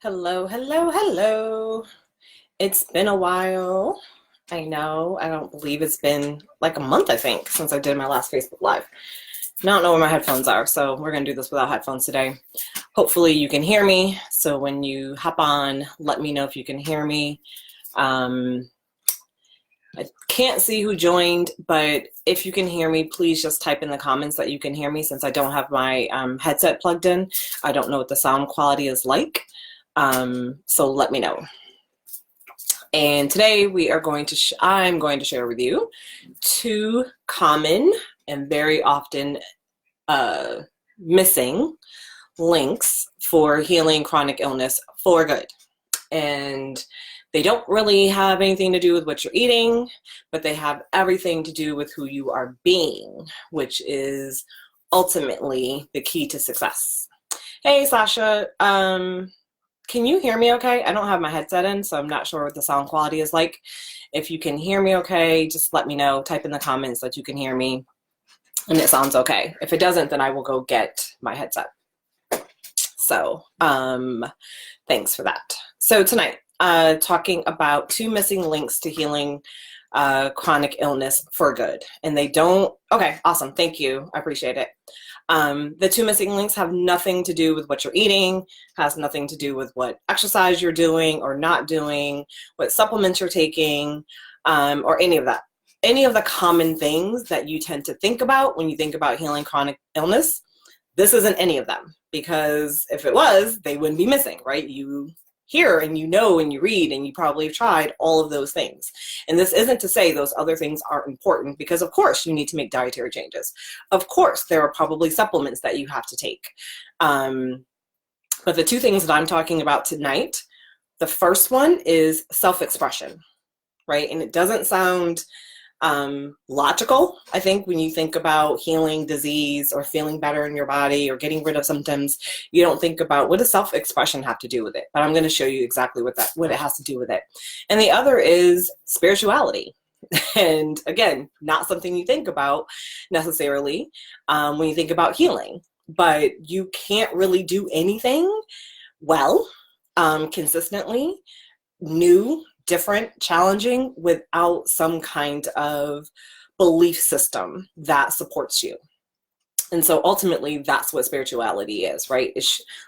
Hello, hello, hello. It's been a while. I know. I don't believe it's been like a month, I think, since I did my last Facebook Live. I don't know where my headphones are, so we're going to do this without headphones today. Hopefully you can hear me. So when you hop on, let me know if you can hear me. I can't see who joined, but if you can hear me, please just type in the comments that you can hear me since I don't have my headset plugged in. I don't know what the sound quality is like. So let me know. And today I'm going to share with you two common and very often missing links for healing chronic illness for good. And they don't really have anything to do with what you're eating, but they have everything to do with who you are being, which is ultimately the key to success. Hey, Sasha. Can you hear me okay? I don't have my headset in, so I'm not sure what the sound quality is like. If you can hear me okay, just let me know. Type in the comments that you can hear me and it sounds okay. If it doesn't, then I will go get my headset. So thanks for that. So tonight, talking about two missing links to healing chronic illness for good. And they don't, okay, awesome. Thank you. I appreciate it. The two missing links have nothing to do with what you're eating, has nothing to do with what exercise you're doing or not doing, what supplements you're taking, or any of that. Any of the common things that you tend to think about when you think about healing chronic illness, this isn't any of them, because if it was, they wouldn't be missing, right? You hear and you know and you read and you probably have tried all of those things. And this isn't to say those other things aren't important, because of course you need to make dietary changes. Of course there are probably supplements that you have to take. But the two things that I'm talking about tonight, the first one is self-expression, right? And it doesn't sound logical, I think, when you think about healing disease or feeling better in your body or getting rid of symptoms. You don't think about what does self-expression have to do with it, but I'm going to show you exactly what it has to do with it. And the other is spirituality. And again, not something you think about necessarily when you think about healing, but you can't really do anything well, consistently, new, different, challenging, without some kind of belief system that supports you. And so ultimately that's what spirituality is, right? It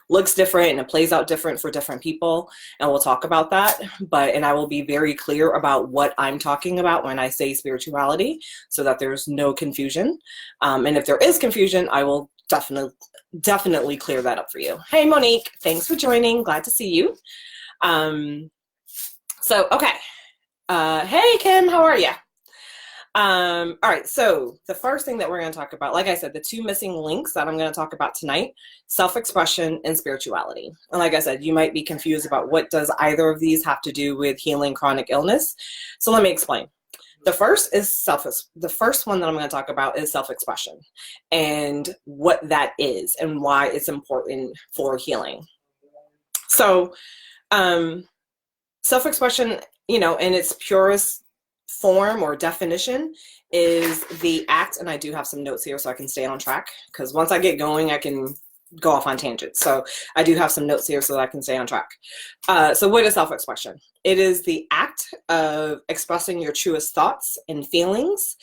looks different and it plays out different for different people, and we'll talk about that. And I will be very clear about what I'm talking about when I say spirituality, so that there's no confusion. And if there is confusion, I will definitely clear that up for you. Hey, Monique, thanks for joining. Glad to see you. So, okay. Hey, Kim, how are you? All right, so the first thing that we're going to talk about, like I said, the two missing links that I'm going to talk about tonight, self-expression and spirituality. And like I said, you might be confused about what does either of these have to do with healing chronic illness. So let me explain. The first one that I'm going to talk about is self-expression and what that is and why it's important for healing. So, self-expression, in its purest form or definition, is the act, and I do have some notes here so I can stay on track, because once I get going, I can go off on tangents. So I do have some notes here so that I can stay on track. So what is self-expression? It is the act of expressing your truest thoughts and feelings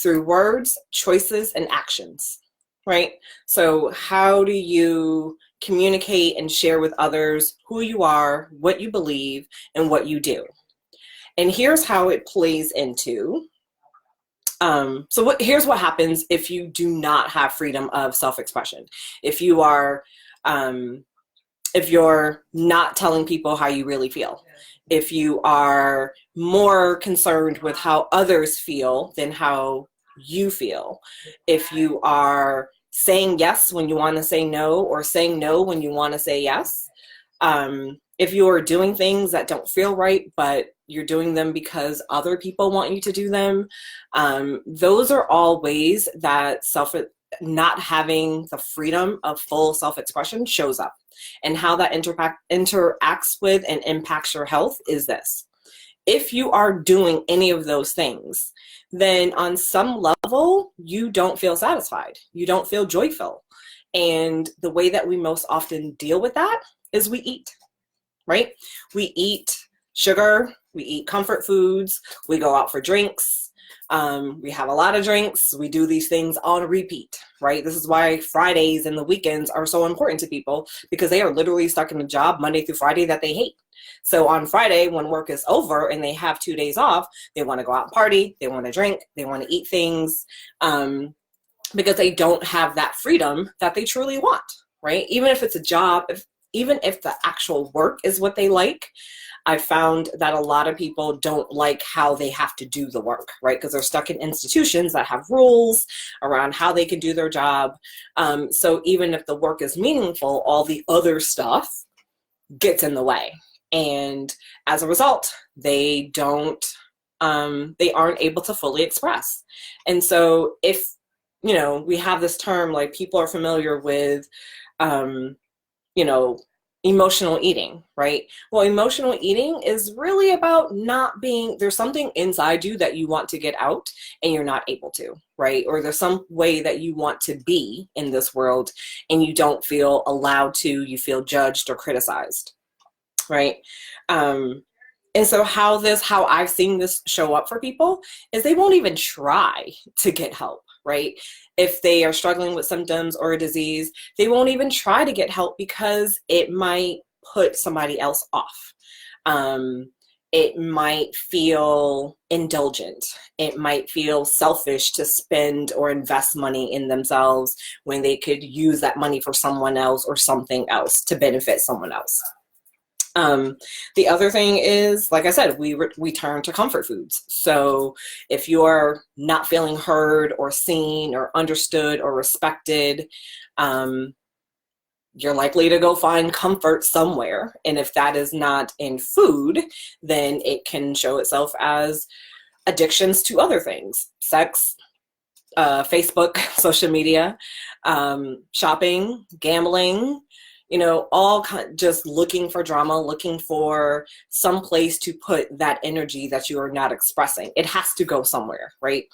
through words, choices, and actions, right? So how do you communicate and share with others who you are, what you believe, and what you do? And here's how it plays into, here's what happens if you do not have freedom of self-expression. If you're not telling people how you really feel, if you are more concerned with how others feel than how you feel, if you are saying yes when you want to say no, or saying no when you want to say yes, if you are doing things that don't feel right, but you're doing them because other people want you to do them, those are all ways that not having the freedom of full self-expression shows up. And how that interacts with and impacts your health is this. If you are doing any of those things, then on some level, you don't feel satisfied. You don't feel joyful. And the way that we most often deal with that is we eat. right? We eat sugar, we eat comfort foods, we go out for drinks, we have a lot of drinks, we do these things on repeat, right? This is why Fridays and the weekends are so important to people, because they are literally stuck in a job Monday through Friday that they hate. So on Friday, when work is over and they have 2 days off, they want to go out and party, they want to drink, they want to eat things, because they don't have that freedom that they truly want, right? Even if it's a job, even if the actual work is what they like, I found that a lot of people don't like how they have to do the work, right? Because they're stuck in institutions that have rules around how they can do their job. So even if the work is meaningful, all the other stuff gets in the way. And as a result, they aren't able to fully express. And so if, we have this term, like people are familiar with, emotional eating, right? Well, emotional eating is really about there's something inside you that you want to get out and you're not able to, right? Or there's some way that you want to be in this world and you don't feel allowed to, you feel judged or criticized, right? And so how I've seen this show up for people is they won't even try to get help, right? If they are struggling with symptoms or a disease, they won't even try to get help because it might put somebody else off. It might feel indulgent. It might feel selfish to spend or invest money in themselves when they could use that money for someone else or something else to benefit someone else. The other thing is, like I said, we turn to comfort foods. So if you're not feeling heard or seen or understood or respected, you're likely to go find comfort somewhere. And if that is not in food, then it can show itself as addictions to other things: sex, Facebook, social media, shopping, gambling, all just looking for drama, looking for some place to put that energy that you are not expressing. It has to go somewhere, right?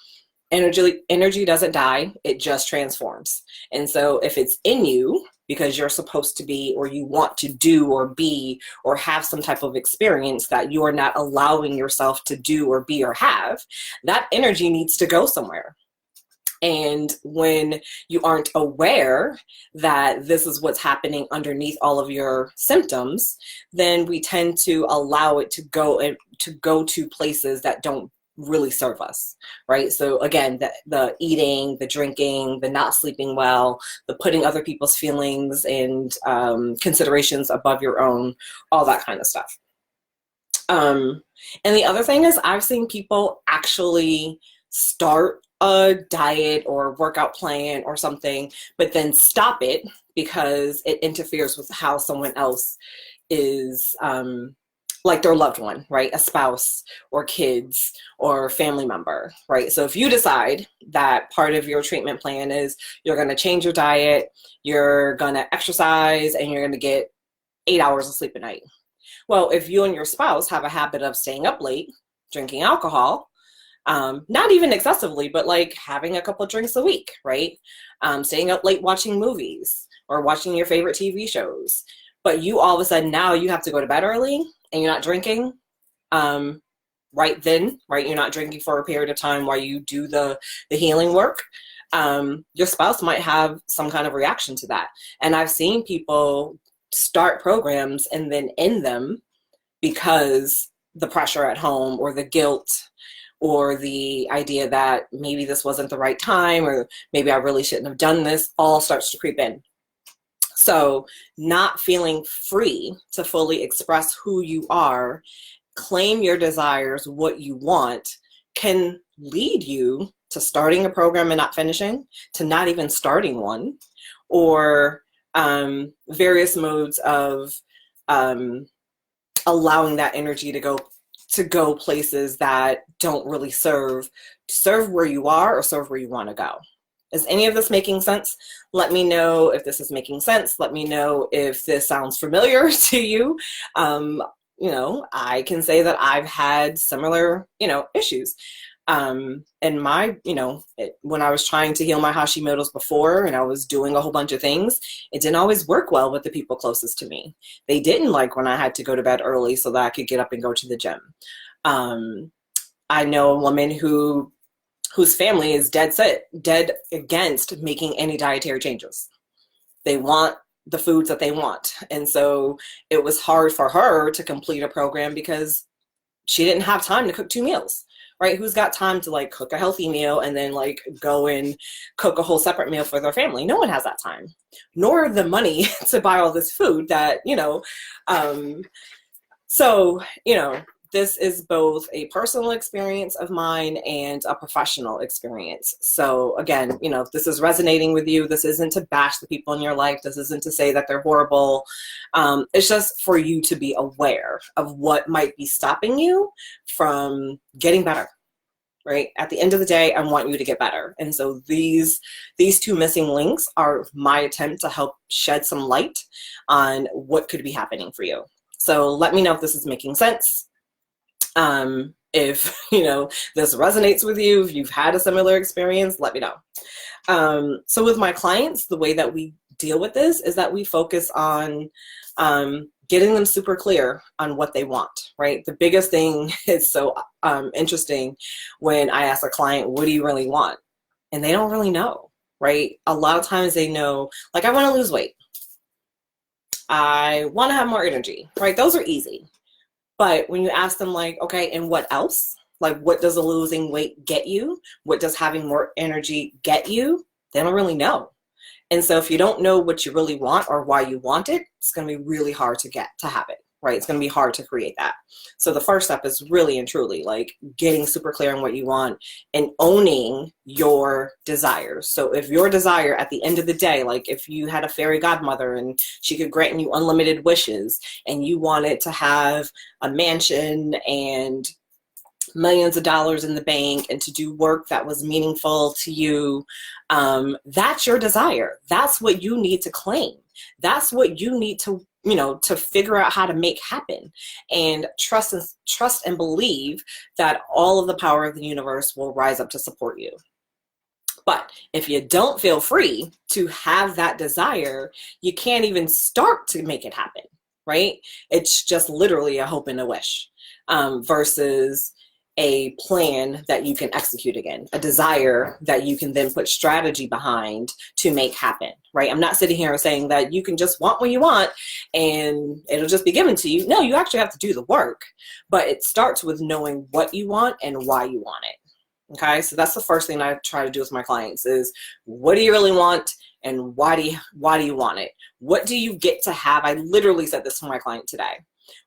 Energy doesn't die, it just transforms. And so if it's in you because you're supposed to be, or you want to do or be, or have some type of experience that you are not allowing yourself to do or be or have, that energy needs to go somewhere. And when you aren't aware that this is what's happening underneath all of your symptoms, then we tend to allow it to go to places that don't really serve us, right? So again, the eating, the drinking, the not sleeping well, the putting other people's feelings and considerations above your own, all that kind of stuff. And the other thing is, I've seen people actually start a diet or workout plan or something, but then stop it because it interferes with how someone else is, like their loved one, right? A spouse or kids or family member, right? So if you decide that part of your treatment plan is you're going to change your diet, you're going to exercise, and you're going to get 8 hours of sleep a night. Well, if you and your spouse have a habit of staying up late, drinking alcohol, not even excessively, but like having a couple of drinks a week, right? Staying up late watching movies or watching your favorite TV shows. But you all of a sudden now you have to go to bed early and you're not drinking right then, right? You're not drinking for a period of time while you do the healing work. Your spouse might have some kind of reaction to that. And I've seen people start programs and then end them because the pressure at home or the guilt or the idea that maybe this wasn't the right time, or maybe I really shouldn't have done this, all starts to creep in. So not feeling free to fully express who you are, claim your desires, what you want, can lead you to starting a program and not finishing, to not even starting one, or various modes of allowing that energy to go places that don't really serve where you are or serve where you want to go. Is any of this making sense? Let me know if this is making sense. Let me know if this sounds familiar to you. I can say that I've had similar, issues. And my, when I was trying to heal my Hashimoto's before and I was doing a whole bunch of things, it didn't always work well with the people closest to me. They didn't like when I had to go to bed early so that I could get up and go to the gym. I know a woman whose family is dead against making any dietary changes. They want the foods that they want. And so it was hard for her to complete a program because she didn't have time to cook 2 meals, right? Who's got time to like cook a healthy meal and then like go and cook a whole separate meal for their family? No one has that time, nor the money to buy all this food that, so, this is both a personal experience of mine and a professional experience. So again, if this is resonating with you, this isn't to bash the people in your life. This isn't to say that they're horrible. It's just for you to be aware of what might be stopping you from getting better, right? At the end of the day, I want you to get better. And so these 2 missing links are my attempt to help shed some light on what could be happening for you. So let me know if this is making sense. If, this resonates with you, if you've had a similar experience, let me know. So with my clients, the way that we deal with this is that we focus on getting them super clear on what they want, right? The biggest thing is so interesting when I ask a client, what do you really want? And they don't really know, right? A lot of times they know, like, I want to lose weight. I want to have more energy, right? Those are easy. But when you ask them like, okay, and what else? Like, what does a losing weight get you? What does having more energy get you? They don't really know. And so if you don't know what you really want or why you want it, it's going to be really hard to have it, right? It's going to be hard to create that. So the first step is really and truly like getting super clear on what you want and owning your desires. So if your desire at the end of the day, like if you had a fairy godmother and she could grant you unlimited wishes and you wanted to have a mansion and millions of dollars in the bank and to do work that was meaningful to you, that's your desire. That's what you need to claim. That's what you need to, to figure out how to make happen, and trust and believe that all of the power of the universe will rise up to support you. But if you don't feel free to have that desire, you can't even start to make it happen, right? It's just literally a hope and a wish, versus a plan that you can execute again, a desire that you can then put strategy behind to make happen, right? I'm not sitting here saying that you can just want what you want and it'll just be given to you. No, you actually have to do the work, but it starts with knowing what you want and why you want it. Okay, so that's the first thing I try to do with my clients is, what do you really want and why do you want it? What do you get to have? I literally said this to my client today.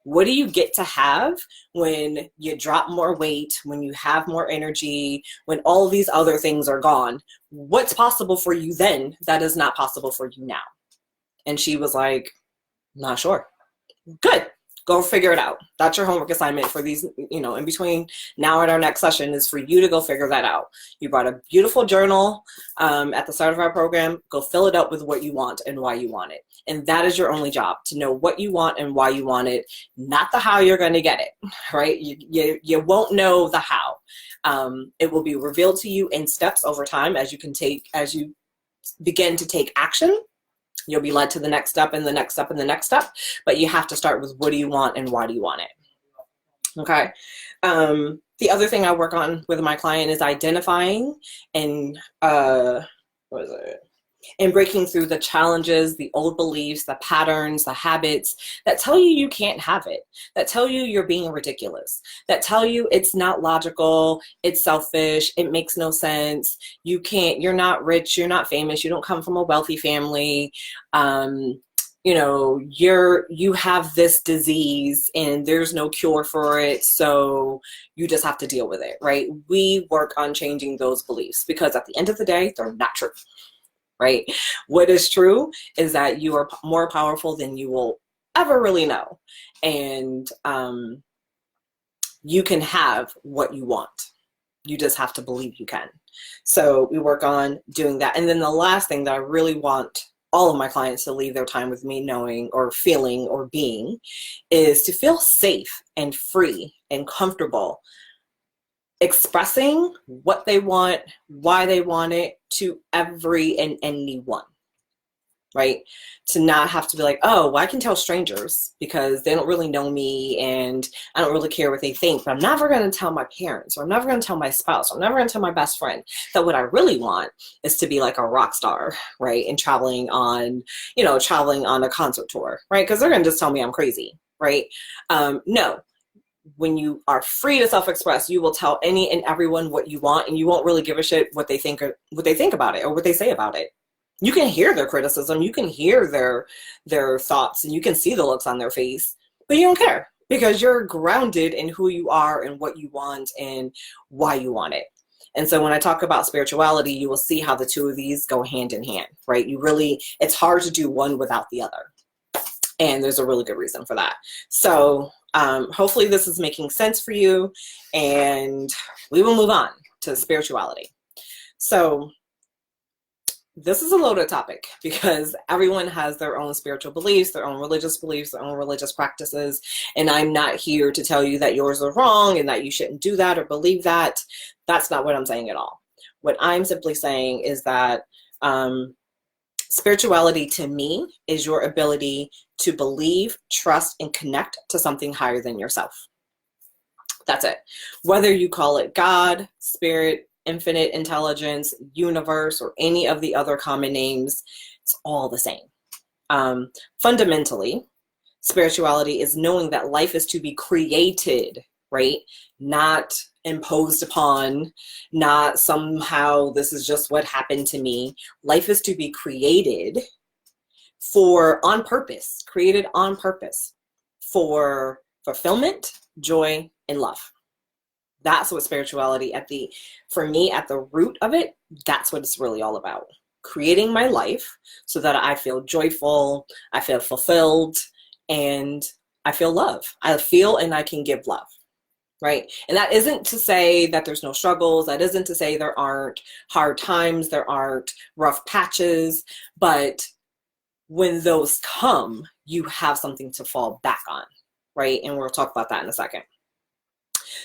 What do you get to have when you drop more weight, when you have more energy, when all of these other things are gone? What's possible for you then that is not possible for you now? And she was like, not sure. Good. Go figure it out. That's your homework assignment for these, in between now and our next session is for you to go figure that out. You brought a beautiful journal at the start of our program. Go fill it up with what you want and why you want it. And that is your only job, to know what you want and why you want it, not the how you're going to get it, right? You won't know the how. It will be revealed to you in steps over time as you begin to take action. You'll be led to the next step and the next step and the next step, but you have to start with what do you want and why do you want it? Okay. The other thing I work on with my client is identifying and and breaking through the challenges, the old beliefs, the patterns, the habits that tell you can't have it, that tell you you're being ridiculous, that tell you it's not logical, it's selfish, it makes no sense, you're not rich, you're not famous, you don't come from a wealthy family, you have this disease and there's no cure for it, so you just have to deal with it, right? We work on changing those beliefs because at the end of the day, they're not true. Right? What is true is that you are more powerful than you will ever really know. And you can have what you want. You just have to believe you can. So we work on doing that. And then the last thing that I really want all of my clients to leave their time with me knowing or feeling or being is to feel safe and free and comfortable expressing what they want, why they want it to every and anyone, right? To not have to be like, oh, well, I can tell strangers because they don't really know me and I don't really care what they think, but I'm never going to tell my parents, or I'm never going to tell my spouse, or I'm never going to tell my best friend that what I really want is to be like a rock star, right? And traveling on a concert tour, right? Because they're going to just tell me I'm crazy, right? No. When you are free to self-express, you will tell any and everyone what you want, and you won't really give a shit what they think about it or what they say about it. You can hear their criticism, you can hear their thoughts, and you can see the looks on their face, but you don't care because you're grounded in who you are and what you want and why you want it. And so when I talk about spirituality, you will see how the two of these go hand in hand, right? It's hard to do one without the other. And there's a really good reason for that. So hopefully this is making sense for you, and we will move on to spirituality. So this is a loaded topic because everyone has their own spiritual beliefs, their own religious beliefs, their own religious practices. And I'm not here to tell you that yours are wrong and that you shouldn't do that or believe that. That's not what I'm saying at all. What I'm simply saying is that spirituality to me is your ability to believe, trust, and connect to something higher than yourself. That's it. Whether you call it God, spirit, infinite intelligence, universe, or any of the other common names, it's all the same. Fundamentally, spirituality is knowing that life is to be created, right? Not imposed upon, not somehow this is just what happened to me. Life is to be created on purpose, created on purpose for fulfillment, joy, and love. That's what spirituality for me, at the root of it, that's what it's really all about. Creating my life so that I feel joyful, I feel fulfilled, and I feel love. I feel and I can give love, right? And that isn't to say that there's no struggles. That isn't to say there aren't hard times, there aren't rough patches, but when those come, you have something to fall back on, right? And we'll talk about that in a second.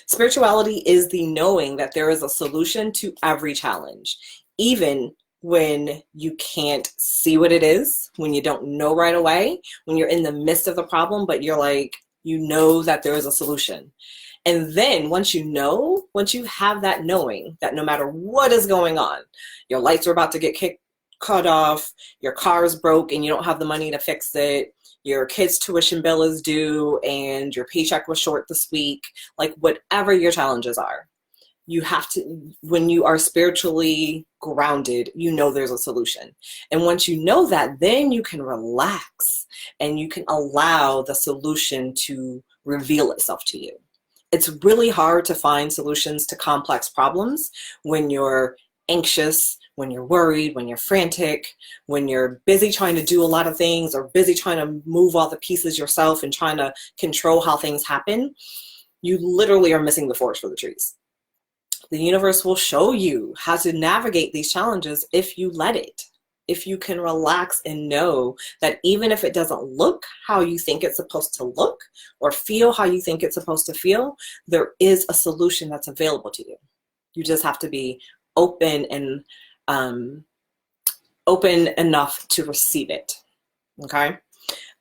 Spirituality is the knowing that there is a solution to every challenge, even when you can't see what it is, when you don't know right away, when you're in the midst of the problem, but you're like, you know that there is a solution. And then once you have that knowing that no matter what is going on, your lights are about to get cut off, your car is broke and you don't have the money to fix it, your kid's tuition bill is due, and your paycheck was short this week, like whatever your challenges are, you have to, when you are spiritually grounded, you know there's a solution. And once you know that, then you can relax and you can allow the solution to reveal itself to you. It's really hard to find solutions to complex problems when you're anxious, when you're worried, when you're frantic, when you're busy trying to do a lot of things or busy trying to move all the pieces yourself and trying to control how things happen. You literally are missing the forest for the trees. The universe will show you how to navigate these challenges if you let it. If you can relax and know that even if it doesn't look how you think it's supposed to look or feel how you think it's supposed to feel, there is a solution that's available to you. You just have to be open and open enough to receive it. Okay.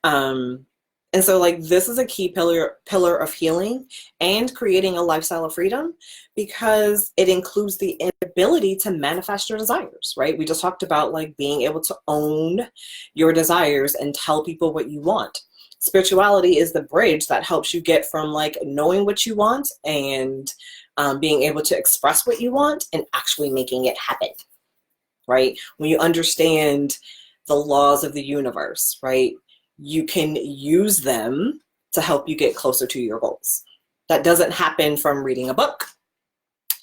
And so like this is a key pillar of healing and creating a lifestyle of freedom, because it includes the ability to manifest your desires, right? We just talked about like being able to own your desires and tell people what you want. Spirituality is the bridge that helps you get from like knowing what you want and being able to express what you want and actually making it happen, right? When you understand the laws of the universe, right? You can use them to help you get closer to your goals. That doesn't happen from reading a book.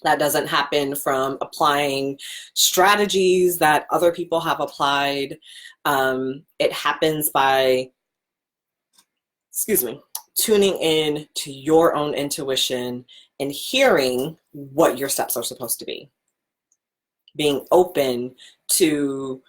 That doesn't happen from applying strategies that other people have applied. It happens by, tuning in to your own intuition and hearing what your steps are supposed to be. Being open to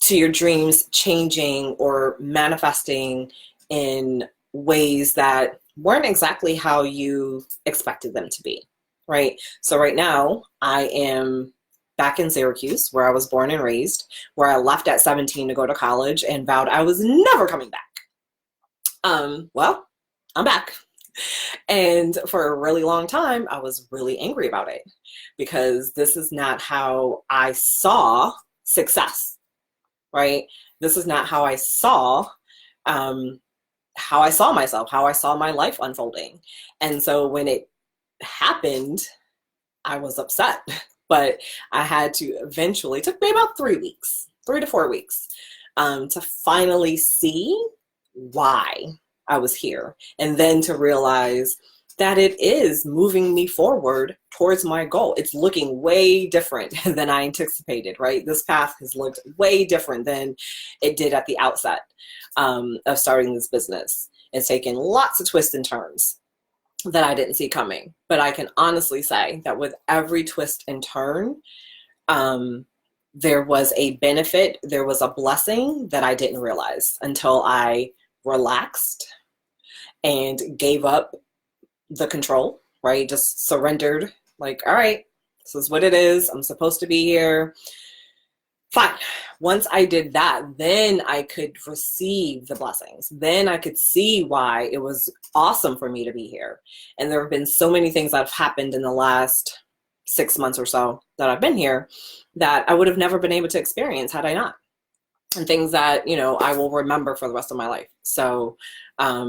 your dreams changing or manifesting in ways that weren't exactly how you expected them to be. right? So right now I am back in Syracuse, where I was born and raised, where I left at 17 to go to college and vowed I was never coming back. Well, I'm back. And for a really long time, I was really angry about it because this is not how I saw success, right? This is not um, how I saw myself, how I saw my life unfolding. And so when it happened, I was upset, but I had to eventually, it took me about 3 weeks, 3 to 4 weeks, to finally see why I was here. And then to realize that it is moving me forward towards my goal. It's looking way different than I anticipated, right? This path has looked way different than it did at the outset of starting this business. It's taken lots of twists and turns that I didn't see coming. But I can honestly say that with every twist and turn, there was a benefit, there was a blessing that I didn't realize until I relaxed and gave up the control, right? Just surrendered, like, all right, this is what it is. I'm supposed to be here. Fine. Once I did that, then I could receive the blessings. Then I could see why it was awesome for me to be here. And there have been so many things that have happened in the last 6 months or so that I've been here that I would have never been able to experience had I not. And things that, you know, I will remember for the rest of my life. So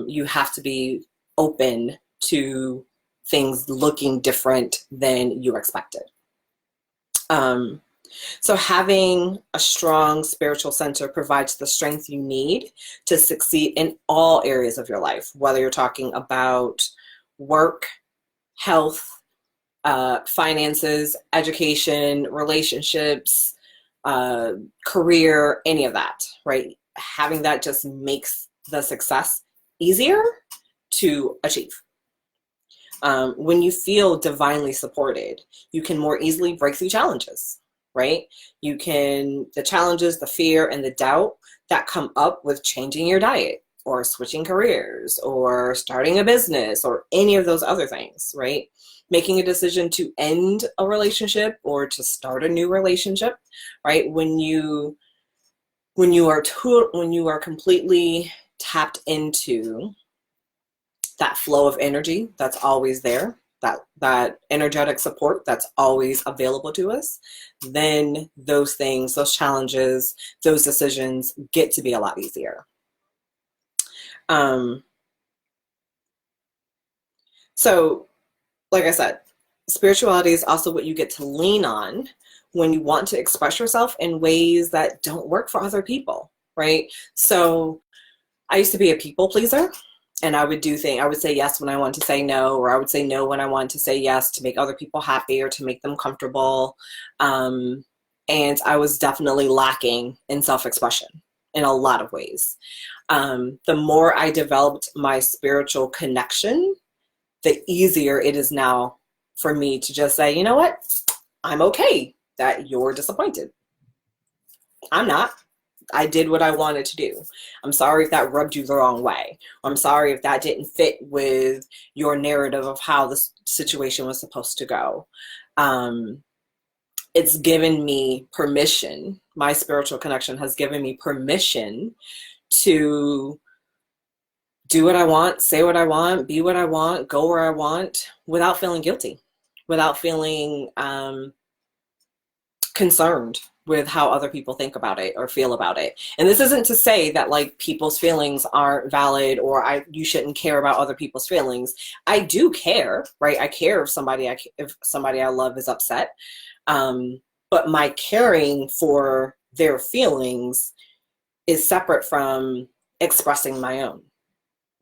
you have to be open to things looking different than you expected. So having a strong spiritual center provides the strength you need to succeed in all areas of your life, whether you're talking about work, health, finances, education, relationships, career, any of that, right? Having that just makes the success easier to achieve. When you feel divinely supported, you can more easily break through challenges, right? The challenges, the fear, and the doubt that come up with changing your diet or switching careers or starting a business or any of those other things, right? Making a decision to end a relationship or to start a new relationship, right? When you are completely tapped into that flow of energy that's always there, that energetic support that's always available to us, then those things, those challenges, those decisions get to be a lot easier. So, like I said, spirituality is also what you get to lean on when you want to express yourself in ways that don't work for other people, right? So I used to be a people pleaser. And I would say yes when I wanted to say no, or I would say no when I wanted to say yes to make other people happy or to make them comfortable. And I was definitely lacking in self-expression in a lot of ways. The more I developed my spiritual connection, the easier it is now for me to just say, you know what? I'm okay that you're disappointed. I'm not. I did what I wanted to do. I'm sorry if that rubbed you the wrong way. I'm sorry if that didn't fit with your narrative of how the situation was supposed to go. It's given me permission. My spiritual connection has given me permission to do what I want, say what I want, be what I want, go where I want without feeling guilty, without feeling concerned with how other people think about it or feel about it. And this isn't to say that like people's feelings aren't valid or you shouldn't care about other people's feelings. I do care, right? I care if somebody I love is upset. But my caring for their feelings is separate from expressing my own,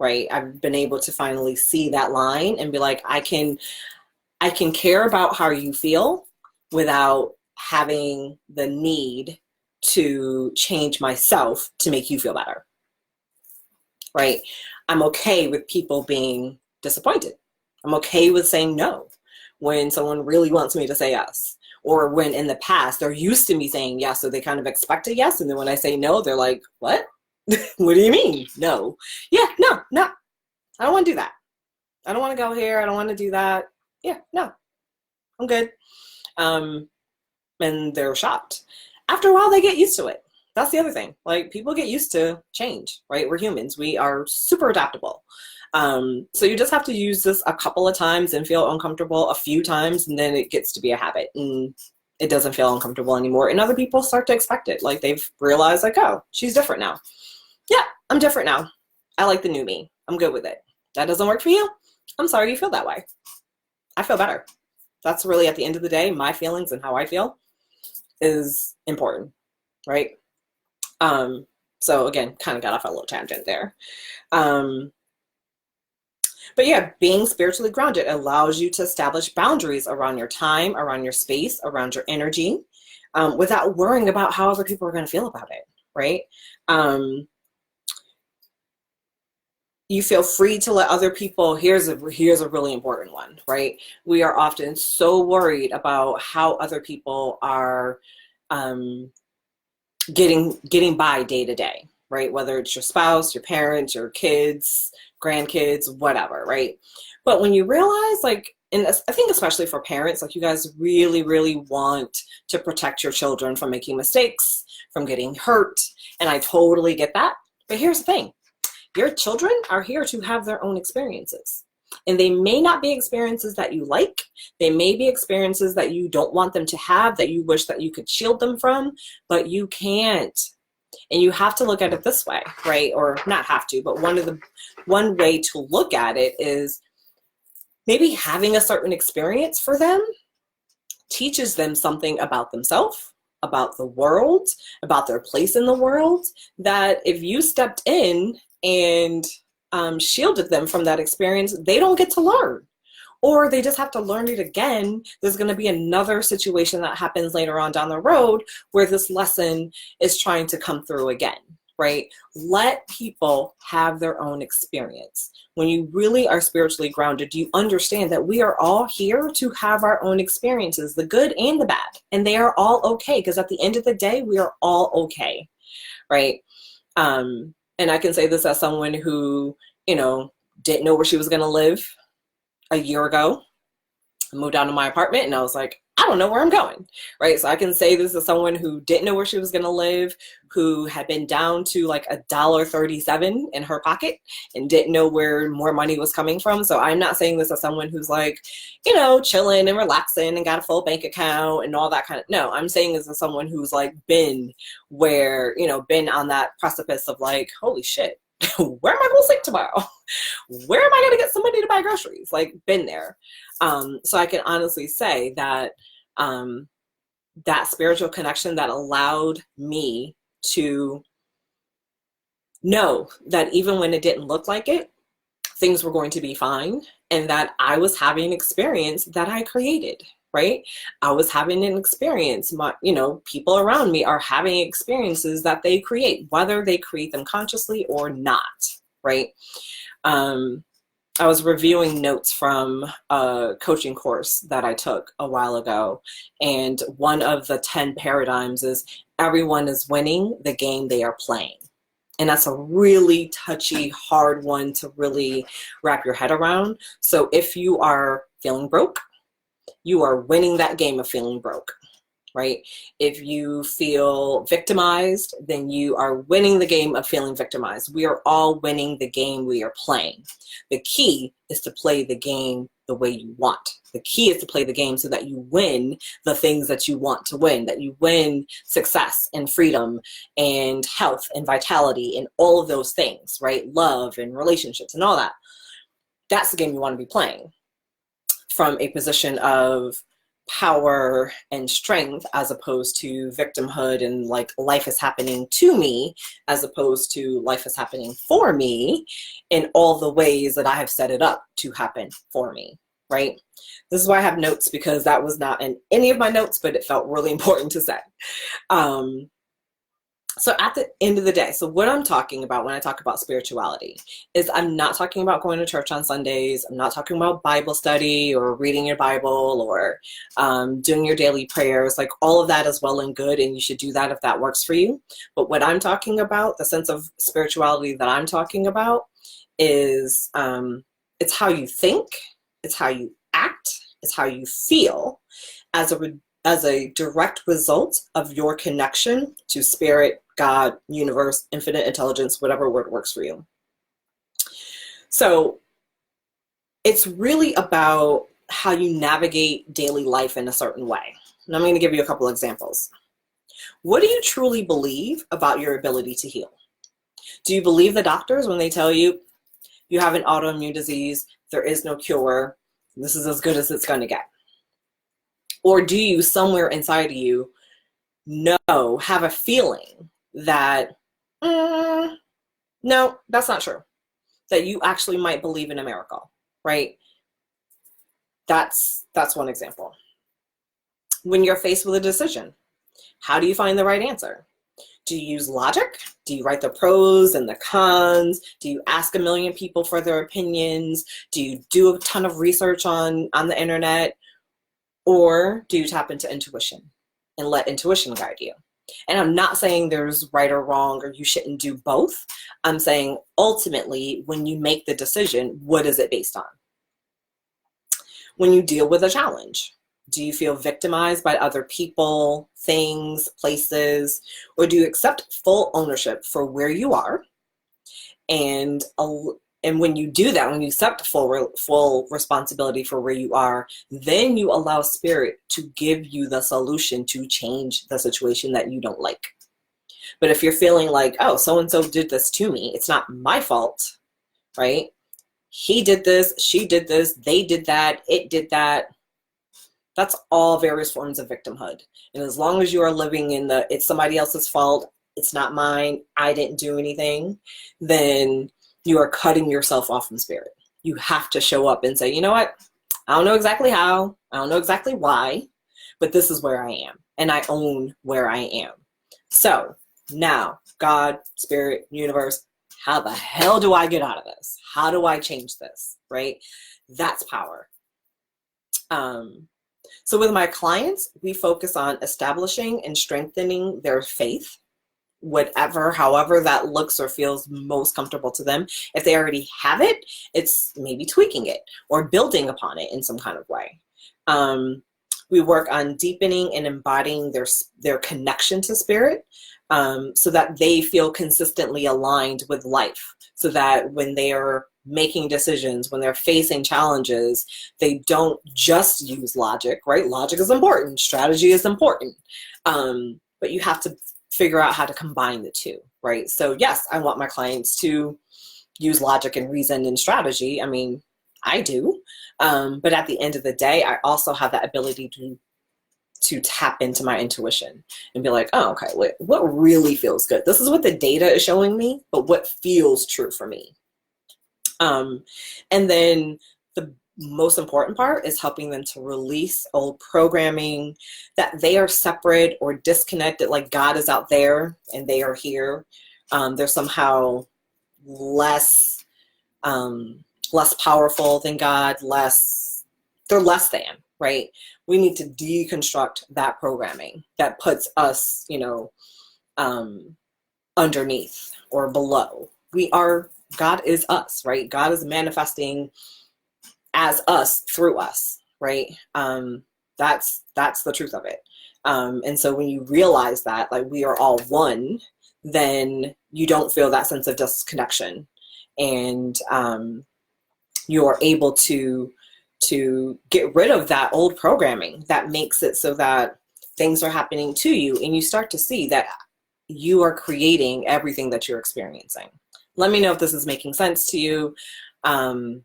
right? I've been able to finally see that line and be like, I can care about how you feel without having the need to change myself to make you feel better, right? I'm okay with people being disappointed. I'm okay with saying no when someone really wants me to say yes. Or when in the past they're used to me saying yes, so they kind of expect a yes. And then when I say no, they're like, what? What do you mean? No. Yeah, no. I don't want to do that. I don't want to go here. I don't want to do that. Yeah, no. I'm good. And they're shocked. After a while, they get used to it. That's the other thing. Like, people get used to change, right? We're humans. We are super adaptable. So you just have to use this a couple of times and feel uncomfortable a few times, and then it gets to be a habit, and it doesn't feel uncomfortable anymore. And other people start to expect it. Like, they've realized, like, oh, she's different now. Yeah, I'm different now. I like the new me. I'm good with it. That doesn't work for you? I'm sorry you feel that way. I feel better. That's really, at the end of the day, my feelings and how I feel is important, right? So again, kind of got off a little tangent there. But yeah, being spiritually grounded allows you to establish boundaries around your time, around your space, around your energy, without worrying about how other people are going to feel about it, right? You feel free to let other people, here's a really important one, right? We are often so worried about how other people are getting by day to day, right? Whether it's your spouse, your parents, your kids, grandkids, whatever, right? But when you realize, like, and I think especially for parents, like, you guys really, really want to protect your children from making mistakes, from getting hurt, and I totally get that. But here's the thing. Your children are here to have their own experiences. And they may not be experiences that you like. They may be experiences that you don't want them to have, that you wish that you could shield them from, but you can't. And you have to look at it this way, right? Or not have to, but one way to look at it is maybe having a certain experience for them teaches them something about themselves, about the world, about their place in the world, that if you stepped in and shielded them from that experience, they don't get to learn. Or they just have to learn it again. There's going to be another situation that happens later on down the road where this lesson is trying to come through again, right? Let people have their own experience. When you really are spiritually grounded, you understand that we are all here to have our own experiences, the good and the bad. And they are all okay, because at the end of the day, we are all okay, right? And I can say this as someone who, didn't know where she was going to live a year ago. I moved out of my apartment and I was like, I don't know where I'm going, right? So I can say this as someone who didn't know where she was going to live, who had been down to like $1.37 in her pocket and didn't know where more money was coming from. So I'm not saying this as someone who's like, chilling and relaxing and got a full bank account and all that kind of, no, I'm saying this as someone who's like been where, been on that precipice of like, holy shit, where am I going to sleep tomorrow? Where am I going to get some money to buy groceries? Like, been there. So I can honestly say that that spiritual connection that allowed me to know that even when it didn't look like it, things were going to be fine, and that I was having an experience that I created, right? I was having an experience. People around me are having experiences that they create, whether they create them consciously or not, right? I was reviewing notes from a coaching course that I took a while ago, and one of the 10 paradigms is everyone is winning the game they are playing. And that's a really touchy, hard one to really wrap your head around. So if you are feeling broke, you are winning that game of feeling broke, right? If you feel victimized, then you are winning the game of feeling victimized. We are all winning the game we are playing. The key is to play the game the way you want. The key is to play the game so that you win the things that you want to win, that you win success and freedom and health and vitality and all of those things, right? Love and relationships and all that. That's the game you want to be playing from a position of power and strength, as opposed to victimhood and like life is happening to me, as opposed to life is happening for me in all the ways that I have set it up to happen for me, right? This is why I have notes, because that was not in any of my notes, but it felt really important to say. So at the end of the day, so what I'm talking about when I talk about spirituality is I'm not talking about going to church on Sundays. I'm not talking about Bible study or reading your Bible or doing your daily prayers. Like, all of that is well and good, and you should do that if that works for you. But what I'm talking about, the sense of spirituality that I'm talking about, is it's how you think, it's how you act, is how you feel as a direct result of your connection to spirit, God, universe, infinite intelligence, whatever word works for you. So it's really about how you navigate daily life in a certain way. And I'm going to give you a couple examples. What do you truly believe about your ability to heal? Do you believe the doctors when they tell you you have an autoimmune disease, there is no cure, this is as good as it's going to get? Or do you somewhere inside of you have a feeling that, no, that's not true, that you actually might believe in a miracle, right? That's one example. When you're faced with a decision, how do you find the right answer? Do you use logic? Do you write the pros and the cons? Do you ask a million people for their opinions? Do you do a ton of research on the internet? Or do you tap into intuition and let intuition guide you? And I'm not saying there's right or wrong or you shouldn't do both. I'm saying ultimately, when you make the decision, what is it based on? When you deal with a challenge, do you feel victimized by other people, things, places, or do you accept full ownership for where you are? And when you do that, when you accept full responsibility for where you are, then you allow spirit to give you the solution to change the situation that you don't like. But if you're feeling like, oh, so-and-so did this to me, it's not my fault, right? He did this, she did this, they did that, it did that. That's all various forms of victimhood. And as long as you are living in it's somebody else's fault, it's not mine, I didn't do anything, then you are cutting yourself off from spirit. You have to show up and say, you know what? I don't know exactly how, I don't know exactly why, but this is where I am. And I own where I am. So now, God, spirit, universe, how the hell do I get out of this? How do I change this, right? That's power. So with my clients, we focus on establishing and strengthening their faith, however that looks or feels most comfortable to them. If they already have it, it's maybe tweaking it or building upon it in some kind of way. We work on deepening and embodying their connection to spirit, so that they feel consistently aligned with life, so that when they are making decisions, when they're facing challenges, they don't just use logic, right? Logic is important, strategy is important, but you have to figure out how to combine the two, right? So yes, I want my clients to use logic and reason and strategy. I mean, I do, but at the end of the day, I also have that ability to tap into my intuition and be like, oh, okay, what really feels good? This is what the data is showing me, but what feels true for me? And then the most important part is helping them to release old programming, that they are separate or disconnected, like God is out there and they are here. They're somehow less powerful than God, they're less than, right? We need to deconstruct that programming that puts us, underneath or below. God is us, right? God is manifesting as us through us, right? That's the truth of it. And so when you realize that, like, we are all one, then you don't feel that sense of disconnection, and you are able to get rid of that old programming that makes it so that things are happening to you, and you start to see that you are creating everything that you're experiencing. Let me know if this is making sense to you. And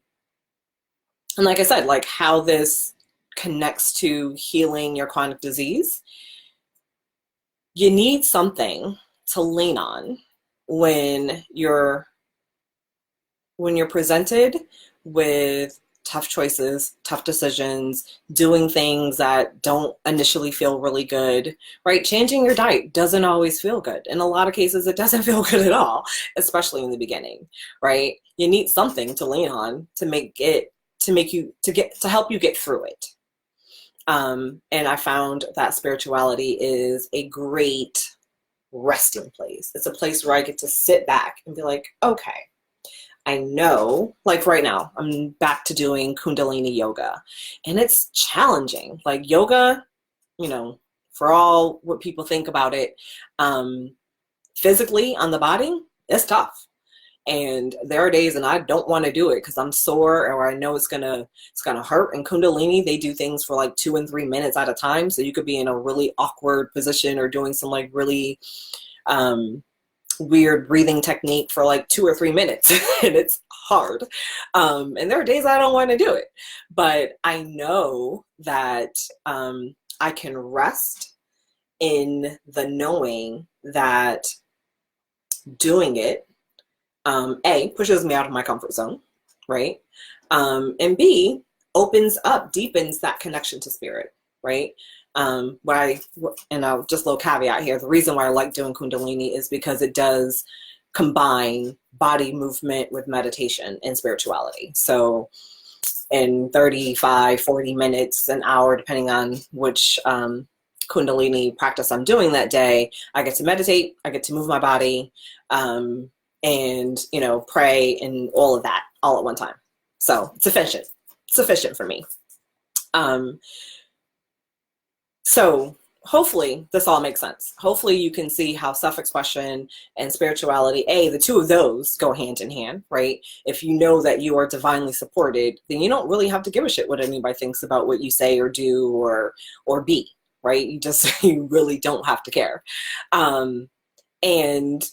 like I said, like how this connects to healing your chronic disease. You need something to lean on when you're presented with tough choices, tough decisions, doing things that don't initially feel really good, right? Changing your diet doesn't always feel good. In a lot of cases, it doesn't feel good at all, especially in the beginning, right? You need something to lean on to help you get through it. And I found that spirituality is a great resting place. It's a place where I get to sit back and be like, okay, I know, like right now, I'm back to doing Kundalini yoga, and it's challenging. Like yoga, you know, for all what people think about it, um, physically on the body, it's tough. And there are days and I don't want to do it because I'm sore or I know it's gonna hurt. And Kundalini, they do things for like 2 and 3 minutes at a time. So you could be in a really awkward position or doing some like really weird breathing technique for like 2 or 3 minutes and it's hard. And there are days I don't want to do it, but I know that I can rest in the knowing that doing it, A, pushes me out of my comfort zone, right? And B, opens up, deepens that connection to spirit, right? And I'll just a little caveat here, the reason why I like doing Kundalini is because it does combine body movement with meditation and spirituality. So in 35, 40 minutes, an hour, depending on which Kundalini practice I'm doing that day, I get to meditate, I get to move my body, and, you know, pray and all of that all at one time. So it's sufficient for me. So hopefully this all makes sense. Hopefully you can see how self-expression and spirituality, the two of those go hand in hand, right? If you know that you are divinely supported, then you don't really have to give a shit what anybody thinks about what you say or do or be, right? You really don't have to care. And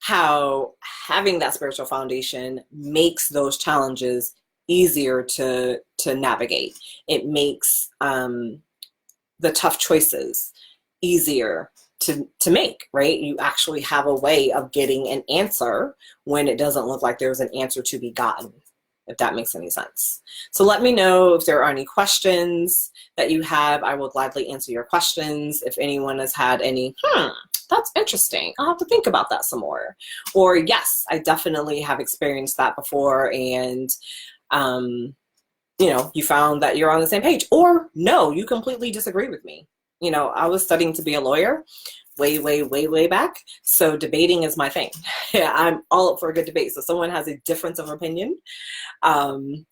how having that spiritual foundation makes those challenges easier to navigate. It makes the tough choices easier to make, right? You actually have a way of getting an answer when it doesn't look like there's an answer to be gotten, if that makes any sense. So let me know if there are any questions that you have. I will gladly answer your questions. If anyone has had any, that's interesting, I'll have to think about that some more. Or yes, I definitely have experienced that before, and you know, you found that you're on the same page. Or no, you completely disagree with me. You know, I was studying to be a lawyer way back. So debating is my thing. Yeah, I'm all up for a good debate. So someone has a difference of opinion and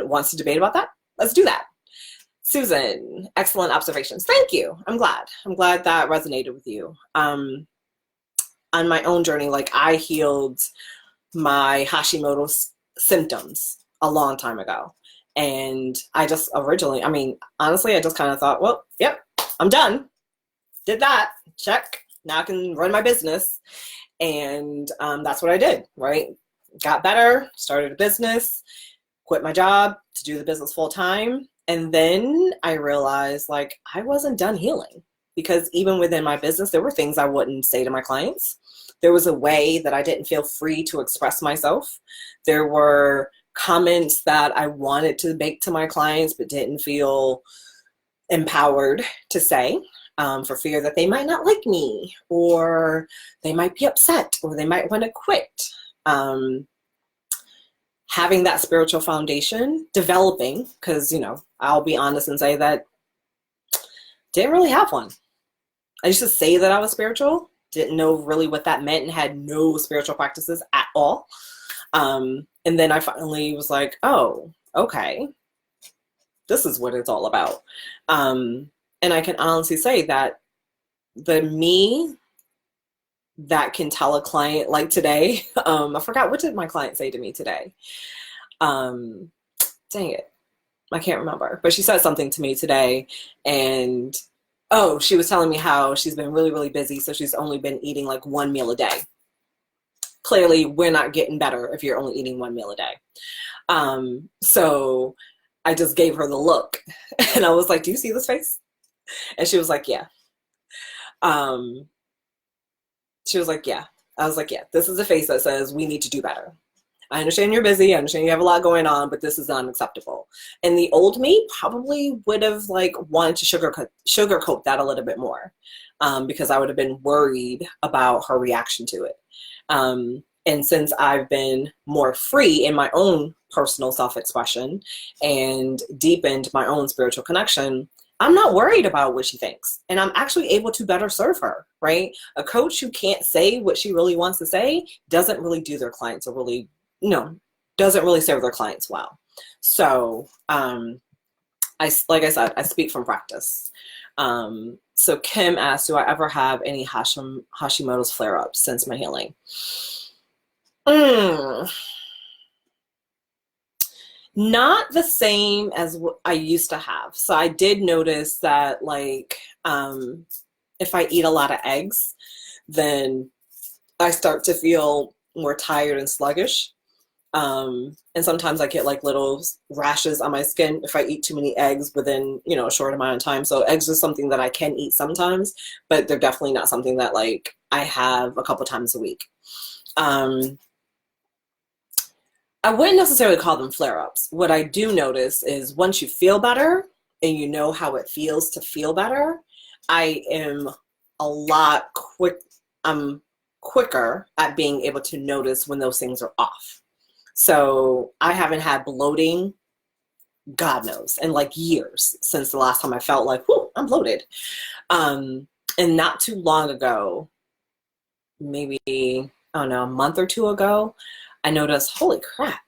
wants to debate about that, let's do that. Susan, excellent observations. Thank you. I'm glad that resonated with you. On my own journey, like I healed my Hashimoto's symptoms a long time ago. And I just originally, I mean, honestly, I just kind of thought, well, yep, I'm done. Did that, check. Now I can run my business. And that's what I did, right? Got better, started a business, quit my job to do the business full time. And then I realized like I wasn't done healing, because even within my business, there were things I wouldn't say to my clients. There was a way that I didn't feel free to express myself. There were comments that I wanted to make to my clients but didn't feel empowered to say, for fear that they might not like me, or they might be upset, or they might want to quit. Having that spiritual foundation, developing, because, you know, I'll be honest and say that didn't really have one. I used to say that I was spiritual, didn't know really what that meant, and had no spiritual practices at all. And then I finally was like, oh, okay, this is what it's all about. And I can honestly say that the me that can tell a client like today, I forgot, what did my client say to me today? Dang it, I can't remember, but she said something to me today, and she was telling me how she's been really, really busy. So she's only been eating like 1 meal a day. Clearly we're not getting better if you're only eating 1 meal a day. So I just gave her the look and I was like, do you see this face? And she was like, yeah. She was like, yeah. I was like, yeah, this is a face that says we need to do better. I understand you're busy. I understand you have a lot going on, but this is unacceptable. And the old me probably would have like wanted to sugarcoat that a little bit more, because I would have been worried about her reaction to it. And since I've been more free in my own personal self-expression and deepened my own spiritual connection, I'm not worried about what she thinks. And I'm actually able to better serve her, right? A coach who can't say what she really wants to say doesn't really do their clients a really, doesn't really serve their clients well. So like I said, I speak from practice. So Kim asked, do I ever have any Hashimoto's flare-ups since my healing? Not the same as what I used to have. So I did notice that, like, if I eat a lot of eggs, then I start to feel more tired and sluggish. And sometimes I get like little rashes on my skin if I eat too many eggs within, a short amount of time. So eggs are something that I can eat sometimes, but they're definitely not something that like I have a couple times a week. I wouldn't necessarily call them flare-ups. What I do notice is once you feel better and you know how it feels to feel better, I am a lot I'm quicker at being able to notice when those things are off. So I haven't had bloating, God knows, in like years since the last time I felt like, whoo, I'm bloated. And not too long ago, maybe, I don't know, a month or two ago, I noticed, holy crap,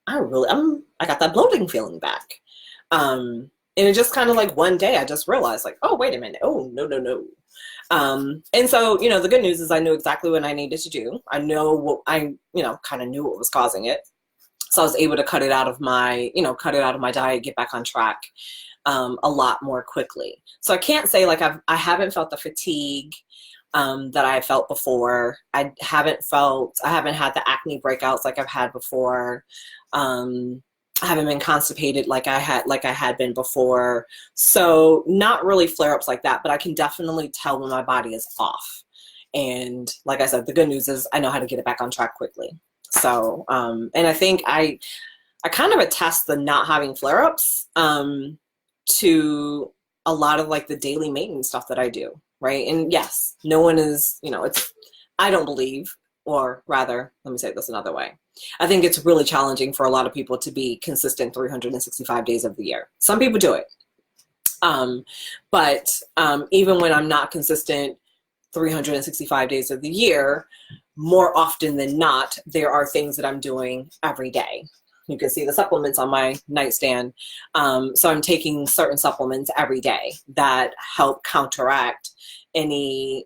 I got that bloating feeling back. And it just kind of like one day I just realized like, oh, wait a minute. Oh, no. And so, the good news is I knew exactly what I needed to do. I know what kind of knew what was causing it. So I was able to cut it out of my diet, get back on track a lot more quickly. So I can't say like I haven't felt the fatigue that I felt before. I haven't had the acne breakouts like I've had before. I haven't been constipated like I had been before. So not really flare-ups like that, but I can definitely tell when my body is off. And like I said, the good news is I know how to get it back on track quickly. So, and I think I kind of attest the not having flare-ups to a lot of like the daily maintenance stuff that I do. Right. And yes, no one is, I don't believe, or rather, let me say this another way. I think it's really challenging for a lot of people to be consistent 365 days of the year. Some people do it. But even when I'm not consistent 365 days of the year, more often than not, there are things that I'm doing every day. You can see the supplements on my nightstand. So I'm taking certain supplements every day that help counteract any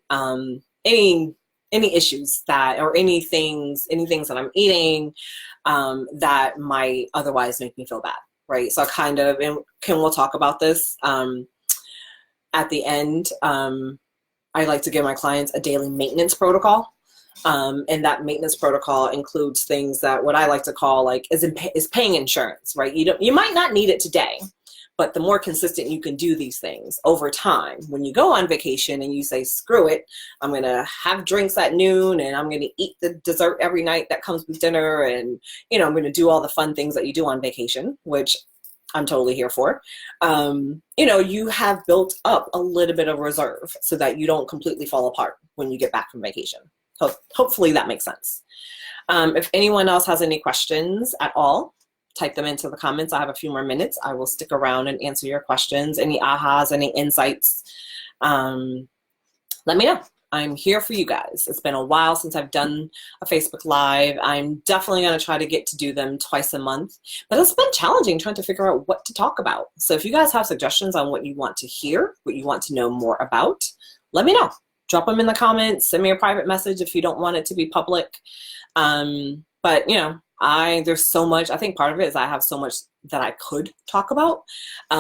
issues or any things that I'm eating that might otherwise make me feel bad, right? So and we'll talk about this at the end. I like to give my clients a daily maintenance protocol. And that maintenance protocol includes things that what I like to call like is paying insurance, right? You might not need it today, but the more consistent you can do these things over time, when you go on vacation and you say, screw it, I'm going to have drinks at noon and I'm going to eat the dessert every night that comes with dinner. And, I'm going to do all the fun things that you do on vacation, which I'm totally here for. You have built up a little bit of reserve so that you don't completely fall apart when you get back from vacation. Hopefully that makes sense. If anyone else has any questions at all, type them into the comments. I have a few more minutes. I will stick around and answer your questions. Any ahas, any insights, let me know. I'm here for you guys. It's been a while since I've done a Facebook Live. I'm definitely going to try to get to do them twice a month, but it's been challenging trying to figure out what to talk about. So if you guys have suggestions on what you want to hear, what you want to know more about, let me know. Drop them in the comments, send me a private message if you don't want it to be public. But there's so much, I think part of it is I have so much that I could talk about.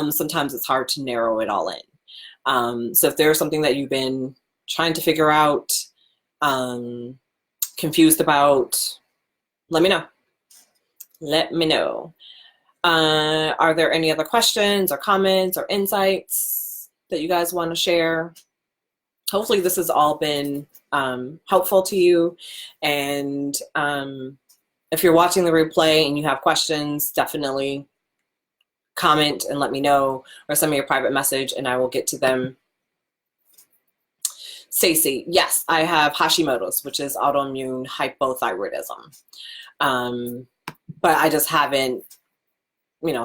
Sometimes it's hard to narrow it all in. So if there's something that you've been trying to figure out, confused about, let me know. Let me know. Are there any other questions or comments or insights that you guys want to share? Hopefully this has all been helpful to you. And if you're watching the replay and you have questions, definitely comment and let me know, or send me a private message and I will get to them. Stacy, yes, I have Hashimoto's, which is autoimmune hypothyroidism. But I just haven't,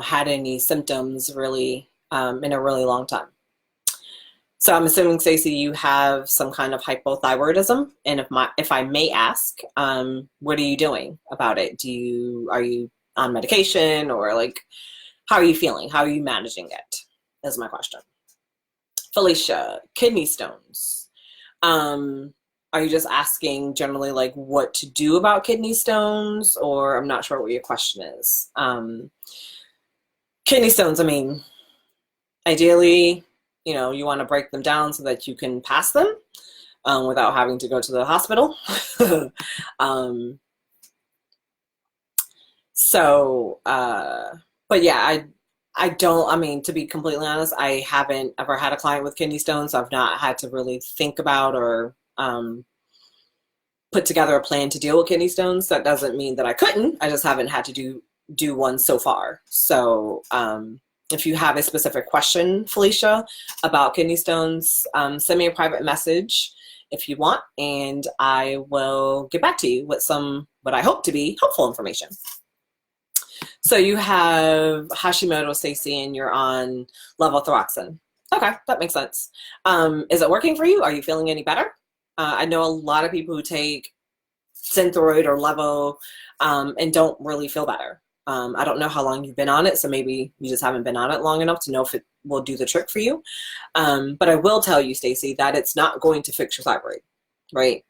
had any symptoms really in a really long time. So I'm assuming, Stacey, you have some kind of hypothyroidism, and if I may ask, what are you doing about it? Are you on medication, or like, how are you feeling? How are you managing it? Is my question. Felicia, kidney stones. Are you just asking generally like what to do about kidney stones, or I'm not sure what your question is. Kidney stones, I mean, ideally, you want to break them down so that you can pass them without having to go to the hospital. But yeah, I mean, to be completely honest, I haven't ever had a client with kidney stones, so I've not had to really think about or put together a plan to deal with kidney stones. That doesn't mean that I couldn't. I just haven't had to do one so far. So if you have a specific question, Felicia, about kidney stones, send me a private message if you want, and I will get back to you with some, what I hope to be helpful information. So you have Hashimoto, Stacey, and you're on levothyroxine. Okay, that makes sense. Is it working for you? Are you feeling any better? I know a lot of people who take Synthroid or Levo and don't really feel better. I don't know how long you've been on it, so maybe you just haven't been on it long enough to know if it will do the trick for you. But I will tell you, Stacey, that it's not going to fix your thyroid, right?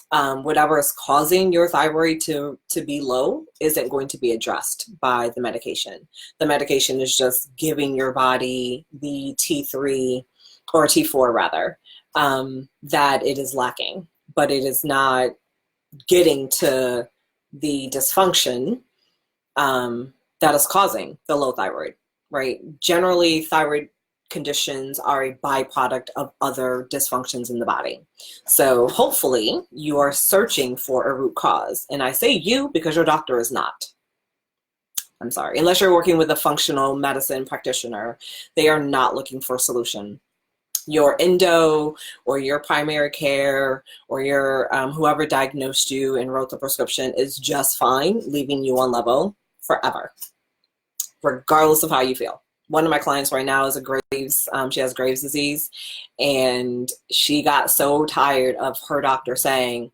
Whatever is causing your thyroid to be low isn't going to be addressed by the medication. The medication is just giving your body the T3 or T4 rather, that it is lacking, but it is not getting to the dysfunction that is causing the low thyroid, right? Generally, thyroid conditions are a byproduct of other dysfunctions in the body. So hopefully you are searching for a root cause. And I say you because your doctor is not. I'm sorry. Unless you're working with a functional medicine practitioner, they are not looking for a solution. Your endo or your primary care or your whoever diagnosed you and wrote the prescription is just fine leaving you on Levo forever, regardless of how you feel. One of my clients right now is she has Graves' disease, and she got so tired of her doctor saying,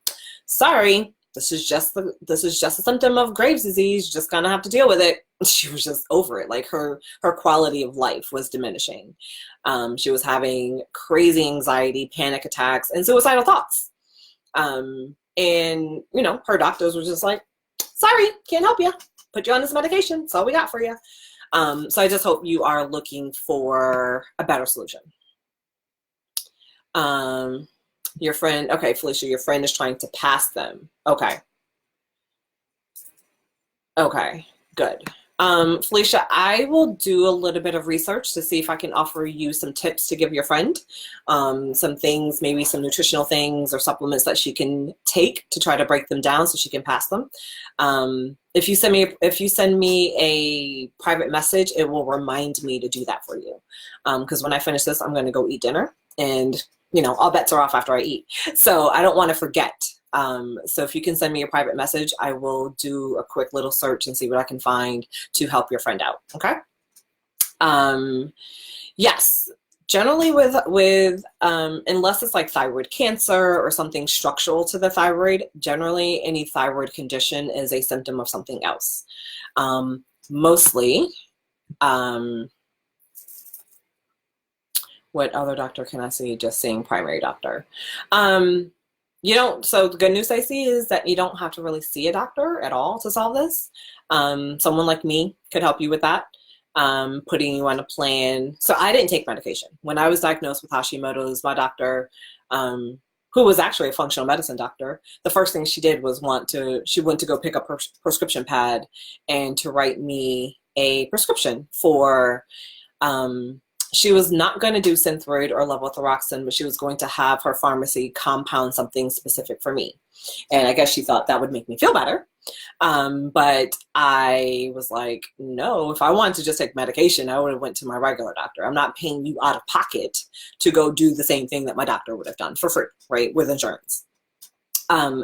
sorry, this is just a symptom of Graves' disease, you're just gonna have to deal with it. She was just over it. Like her quality of life was diminishing. She was having crazy anxiety, panic attacks, and suicidal thoughts. And her doctors were just like, sorry, can't help you. Put you on this medication. That's all we got for you. So I just hope you are looking for a better solution. Your friend, okay, Felicia, your friend is trying to pass them. Okay, good. Felicia, I will do a little bit of research to see if I can offer you some tips to give your friend, some things, maybe some nutritional things or supplements that she can take to try to break them down so she can pass them. If you send me a private message, it will remind me to do that for you. Because when I finish this, I'm going to go eat dinner, and all bets are off after I eat. So I don't want to forget. So if you can send me a private message, I will do a quick little search and see what I can find to help your friend out. Okay. Yes, generally with unless it's like thyroid cancer or something structural to the thyroid, generally any thyroid condition is a symptom of something else. Mostly, what other doctor can I see? Just saying primary doctor. So the good news I see is that you don't have to really see a doctor at all to solve this. Someone like me could help you with that, putting you on a plan. So I didn't take medication. When I was diagnosed with Hashimoto's, my doctor, who was actually a functional medicine doctor, the first thing she did was she went to go pick up her prescription pad and to write me a prescription for, she was not going to do Synthroid or levothyroxine, but she was going to have her pharmacy compound something specific for me. And I guess she thought that would make me feel better. But I was like, no, if I wanted to just take medication, I would have went to my regular doctor. I'm not paying you out of pocket to go do the same thing that my doctor would have done for free, right, with insurance.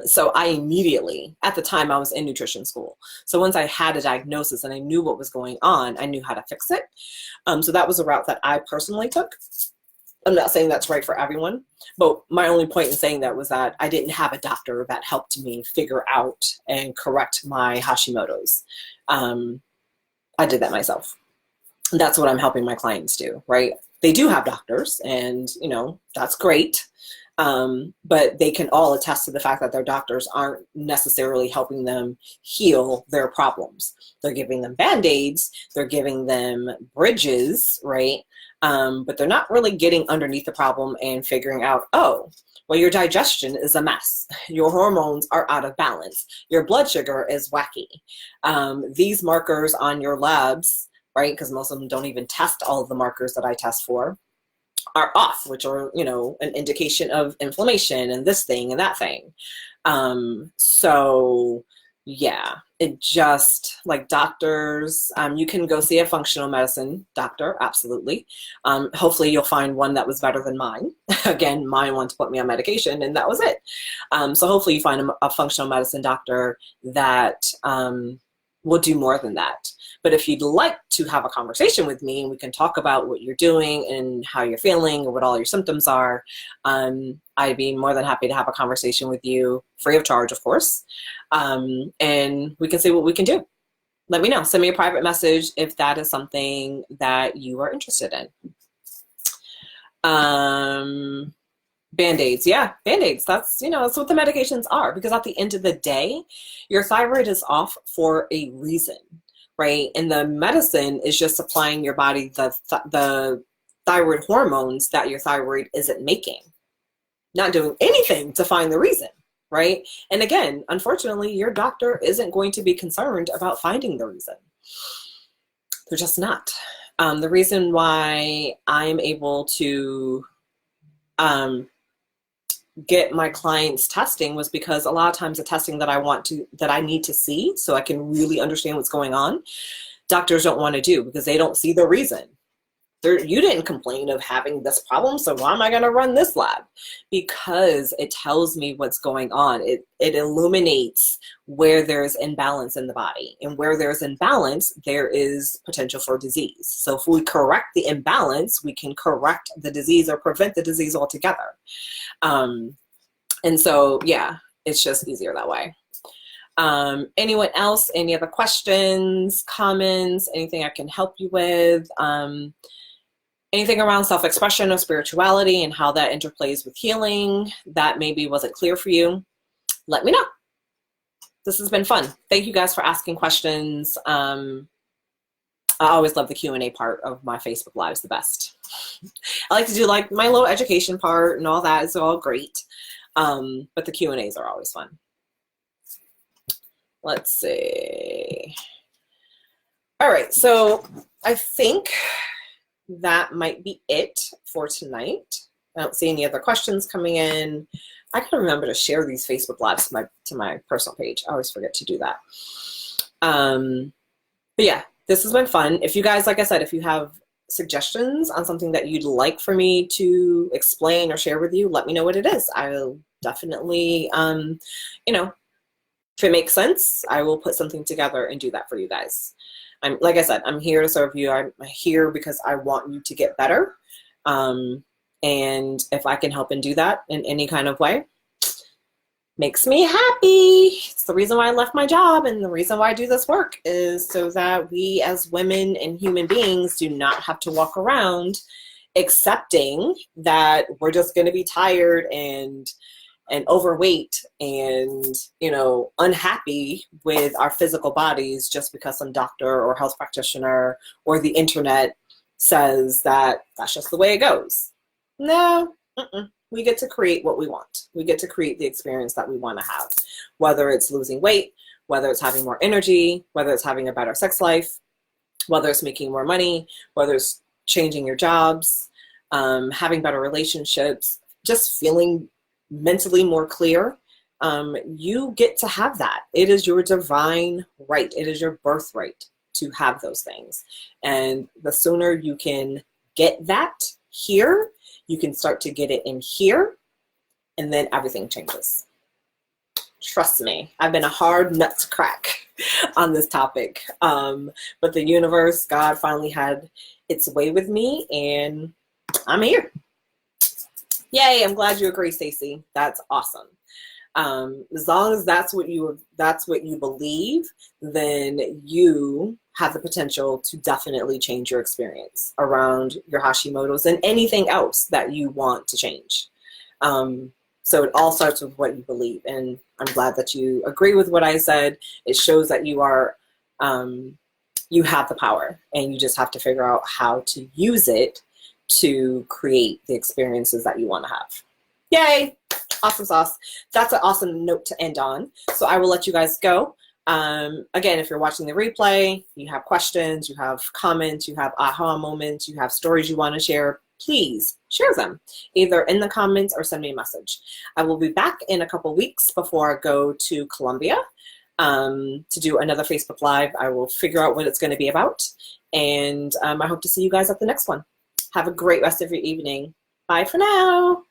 So I immediately, at the time I was in nutrition school. So once I had a diagnosis and I knew what was going on, I knew how to fix it. So that was a route that I personally took. I'm not saying that's right for everyone, but my only point in saying that was that I didn't have a doctor that helped me figure out and correct my Hashimoto's. I did that myself. That's what I'm helping my clients do, right? They do have doctors, and that's great. But they can all attest to the fact that their doctors aren't necessarily helping them heal their problems. They're giving them band-aids, they're giving them bridges, right? But they're not really getting underneath the problem and figuring out, oh, well, your digestion is a mess. Your hormones are out of balance. Your blood sugar is wacky. These markers on your labs, right? Because most of them don't even test all of the markers that I test for, are off, which are, an indication of inflammation and this thing and that thing. So yeah, it just, like doctors, you can go see a functional medicine doctor, absolutely. Hopefully you'll find one that was better than mine. Again, mine wanted to put me on medication and that was it. So hopefully you find a functional medicine doctor that will do more than that. But if you'd like to have a conversation with me and we can talk about what you're doing and how you're feeling or what all your symptoms are, I'd be more than happy to have a conversation with you, free of charge, of course. And we can see what we can do. Let me know. Send me a private message if that is something that you are interested in. Band-aids. Yeah, Band-aids. That's what the medications are, because at the end of the day, your thyroid is off for a reason, right? And the medicine is just supplying your body the thyroid hormones that your thyroid isn't making, not doing anything to find the reason, right? And again, unfortunately, your doctor isn't going to be concerned about finding the reason. They're just not. The reason why I'm able to get my clients testing was because a lot of times the testing that I need to see so I can really understand what's going on, doctors don't want to do because they don't see the reason. You didn't complain of having this problem, so why am I going to run this lab? Because it tells me what's going on. It illuminates where there's imbalance in the body, and where there's imbalance, there is potential for disease. So if we correct the imbalance, we can correct the disease or prevent the disease altogether. And so, yeah, it's just easier that way. Anyone else? Any other questions, comments, anything I can help you with? Anything around self-expression or spirituality and how that interplays with healing that maybe wasn't clear for you, let me know. This has been fun. Thank you guys for asking questions. I always love the Q&A part of my Facebook Lives the best. I like to do like my little education part and all that is all great. But the Q&As are always fun. Let's see. All right, so I think that might be it for tonight. I don't see any other questions coming in. I gotta remember to share these Facebook Lives to my personal page. I always forget to do that. But yeah, this has been fun. If you guys, like I said, if you have suggestions on something that you'd like for me to explain or share with you, let me know what it is. I'll definitely, if it makes sense, I will put something together and do that for you guys. Like I said, I'm here to serve you. I'm here because I want you to get better. And if I can help and do that in any kind of way, makes me happy. It's the reason why I left my job, and the reason why I do this work is so that we as women and human beings do not have to walk around accepting that we're just going to be tired and overweight and, unhappy with our physical bodies just because some doctor or health practitioner or the internet says that that's just the way it goes. No, we get to create what we want. We get to create the experience that we want to have, whether it's losing weight, whether it's having more energy, whether it's having a better sex life, whether it's making more money, whether it's changing your jobs, having better relationships, just feeling mentally more clear. You get to have that. It is your divine right. It is your birthright to have those things. And the sooner you can get that here, you can start to get it in here, and then everything changes. Trust me, I've been a hard nut to crack on this topic. But the universe, God finally had its way with me, and I'm here. Yay, I'm glad you agree, Stacey. That's awesome. As long as that's what you believe, then you have the potential to definitely change your experience around your Hashimoto's and anything else that you want to change. So it all starts with what you believe, and I'm glad that you agree with what I said. It shows that you are, you have the power, and you just have to figure out how to use it to create the experiences that you want to have. Yay! Awesome sauce. That's an awesome note to end on. So I will let you guys go. Again, if you're watching the replay, you have questions, you have comments, you have aha moments, you have stories you want to share, please share them either in the comments or send me a message. I will be back in a couple weeks before I go to Colombia to do another Facebook Live. I will figure out what it's going to be about, and I hope to see you guys at the next one. Have a great rest of your evening. Bye for now.